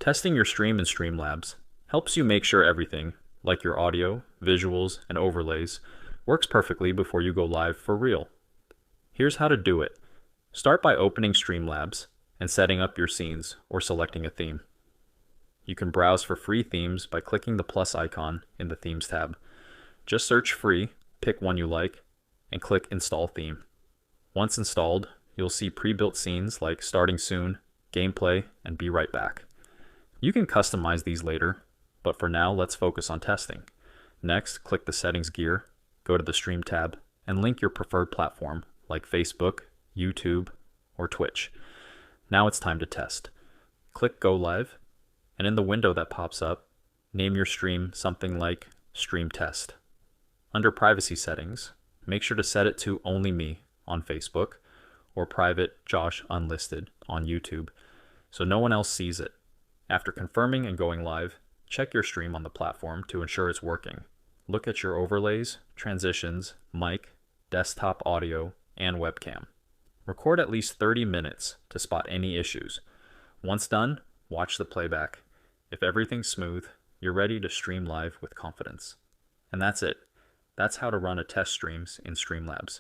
Testing your stream in Streamlabs helps you make sure everything, like your audio, visuals, and overlays, works perfectly before you go live for real. Here's how to do it. Start by opening Streamlabs and setting up your scenes or selecting a theme. You can browse for free themes by clicking the plus icon in the Themes tab. Just search free, pick one you like, and click Install Theme. Once installed, you'll see pre-built scenes like Starting Soon, Gameplay, and Be Right Back. You can customize these later, but for now let's focus on testing. Next, click the Settings gear, go to the Stream tab, and link your preferred platform like Facebook, YouTube, or Twitch. Now it's time to test. Click Go Live, and in the window that pops up, name your stream something like Stream Test. Under Privacy Settings, make sure to set it to Only Me on Facebook or Private Josh Unlisted on YouTube so no one else sees it. After confirming and going live, check your stream on the platform to ensure it's working. Look at your overlays, transitions, mic, desktop audio, and webcam. Record at least 30 minutes to spot any issues. Once done, watch the playback. If everything's smooth, you're ready to stream live with confidence. And that's it. That's how to run a test streams in Streamlabs.